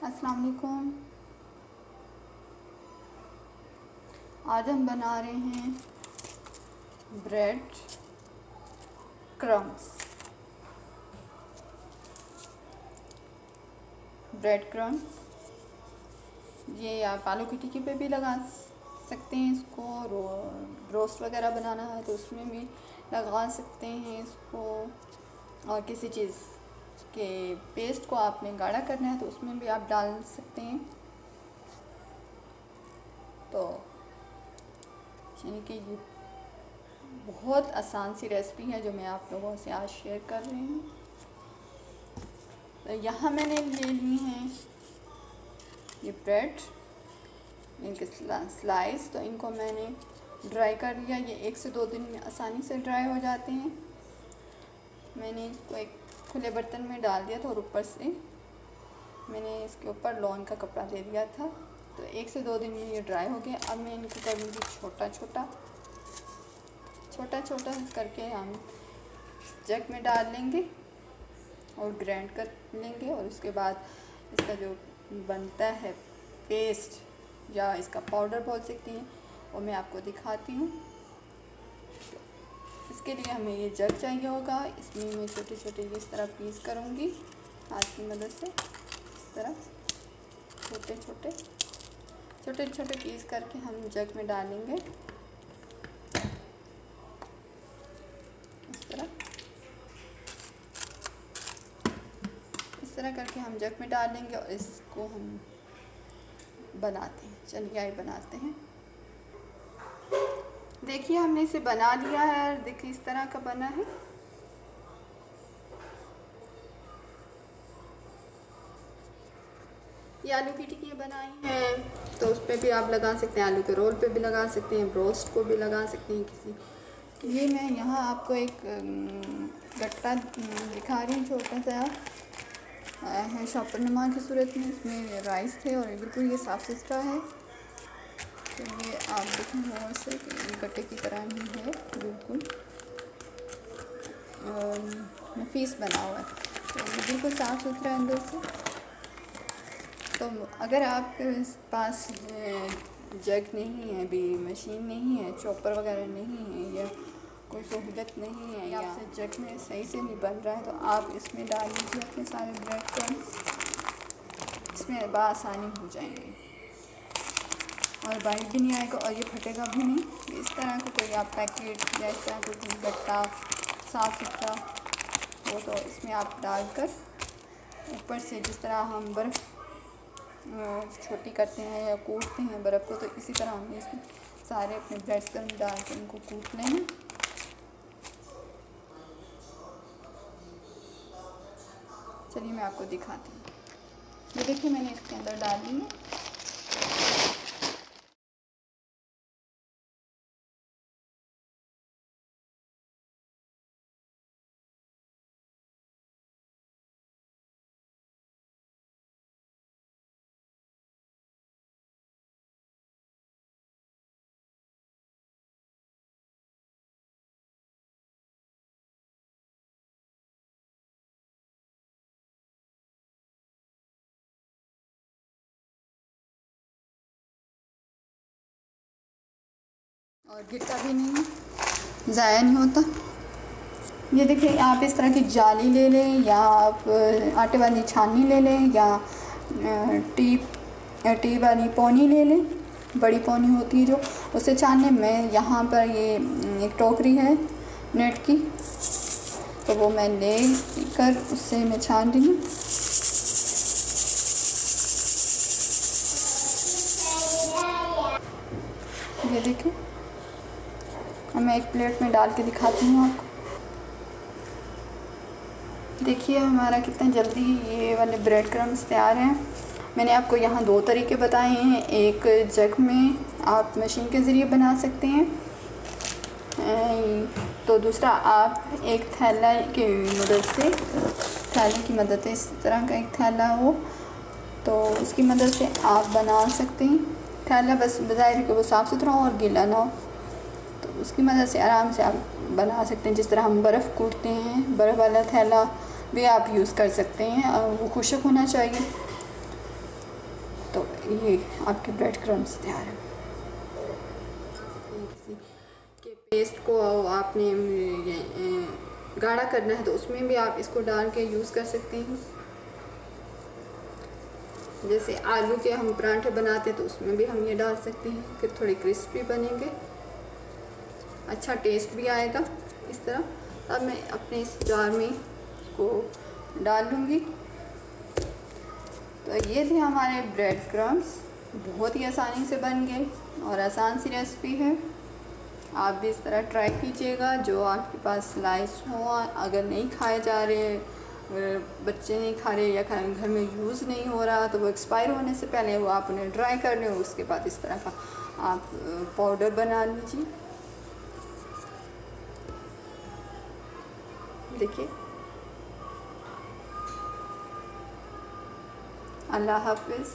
अस्सलाम वालेकुम। आज हम बना रहे हैं ब्रेड क्रम्स। ब्रेड क्रम्स ये आप आलू की टिक्की पे भी लगा सकते हैं इसको। रोस्ट वगैरह बनाना है तो उसमें भी लगा सकते हैं इसको। और किसी चीज़ के पेस्ट को आपने गाढ़ा करना है तो उसमें भी आप डाल सकते हैं। तो यानी कि ये बहुत आसान सी रेसिपी है जो मैं आप लोगों से आज शेयर कर रही हूँ। तो यहाँ मैंने ले ली हैं ये ब्रेड, इनके स्लाइस। तो इनको मैंने ड्राई कर लिया। ये 1 से 2 दिन में आसानी से ड्राई हो जाते हैं। मैंने इसको एक खुले बर्तन में डाल दिया था और ऊपर से मैंने इसके ऊपर लॉन का कपड़ा दे दिया था। तो 1 से 2 दिन में ये ड्राई हो गए। अब मैं इनको करूँगी छोटा छोटा करके हम जग में डाल लेंगे और ग्राइंड कर लेंगे। और उसके बाद इसका जो बनता है पेस्ट या इसका पाउडर बोल सकते हैं वो मैं आपको दिखाती हूँ। इसके लिए हमें ये जग चाहिए होगा। इसमें मैं छोटे छोटे इस तरह पीस करूँगी हाथ की मदद से। इस तरह छोटे छोटे पीस करके हम जग में डालेंगे। इस तरह करके हम जग में डाल लेंगे और इसको हम बनाते हैं। चलिए आइए बनाते हैं। देखिए हमने इसे बना लिया है। देखिए इस तरह का बना है। ये आलू की टिक्कियाँ बनाई हैं तो उस पर भी आप लगा सकते हैं। आलू के रोल पे भी लगा सकते हैं, ब्रोस्ट को भी लगा सकते हैं किसी। ये मैं यहाँ आपको एक गट्टा दिखा रही हूँ, छोटा सा है शॉपर नुमा की सूरत में। इसमें राइस थे और बिल्कुल ये साफ़ सुथरा है। तो ये आप देखें गौर से कि ये गट्टे की तरह ही है, बिल्कुल नफीस बना हुआ है। तो ये बिल्कुल साफ़ सुथरा अंदर से। तो अगर आपके पास जग नहीं है, अभी मशीन नहीं है, चॉपर वगैरह नहीं है या कोई सहूलत नहीं है या आपसे जग में सही से नहीं बन रहा है तो आप इसमें डाल लीजिए अपने सारे ब्रेड क्रम्स। इसमें बआसानी हो जाएंगे और बाइट भी नहीं आएगा और ये फटेगा भी नहीं। इस तरह का कोई आप पैकेट या इस तरह का कोई गट्टा साफ़ सुथरा हो तो इसमें आप डालकर ऊपर से जिस तरह हम बर्फ़ छोटी करते हैं या कूटते हैं बर्फ़ को, तो इसी तरह हमें इसमें सारे अपने ब्रेड क्रम्स डाल कर इनको कूट लेना। चलिए मैं आपको दिखाती हूँ। ये देखिए मैंने इसके अंदर डाल दी है। और गिरता भी नहीं है, ज़ाया नहीं होता। ये देखिए आप इस तरह की जाली ले लें या आप आटे वाली छाननी ले लें या टी वाली पौनी ले लें, बड़ी पौनी होती है जो, उससे छानने में यहाँ पर ये एक टोकरी है नेट की, तो वो मैं ले कर उससे मैं छान रही हूँ। ये देखिए मैं एक प्लेट में डाल के दिखाती हूँ आपको। देखिए हमारा कितना जल्दी ये वाले ब्रेड क्रम्स तैयार हैं। मैंने आपको यहाँ 2 तरीके बताए हैं। एक जग में आप मशीन के ज़रिए बना सकते हैं, तो दूसरा आप एक थैला की मदद से, थैले की मदद से, इस तरह का एक थैला हो तो उसकी मदद से आप बना सकते हैं। थैला बस बज़ाहिर कि वो साफ़ सुथरा हो और गीला ना हो, तो उसकी मदद से आराम से आप बना सकते हैं। जिस तरह हम बर्फ़ कूटते हैं, बर्फ़ वाला थैला भी आप यूज़ कर सकते हैं और वो खुशक होना चाहिए। ये आपके ब्रेड क्रम्स तैयार है। किसी के पेस्ट को आपने गाढ़ा करना है तो उसमें भी आप इसको डाल के यूज़ कर सकते हैं। जैसे आलू के हम पराठे बनाते हैं तो उसमें भी हम ये डाल सकते हैं कि थोड़े क्रिस्पी बनेंगे, अच्छा टेस्ट भी आएगा इस तरह। अब मैं अपने इस जार में इसको डाल लूँगी। तो ये थे हमारे ब्रेड क्रम्स, बहुत ही आसानी से बन गए और आसान सी रेसिपी है। आप भी इस तरह ट्राई कीजिएगा। जो आपके पास स्लाइस हो, अगर नहीं खाए जा रहे, बच्चे नहीं खा रहे या घर में यूज़ नहीं हो रहा तो वो एक्सपायर होने से पहले वो आप उन्हें ड्राई कर लें। उसके बाद इस तरह का आप पाउडर बना लीजिए। देखिए, अल्लाह हाफ़िज़।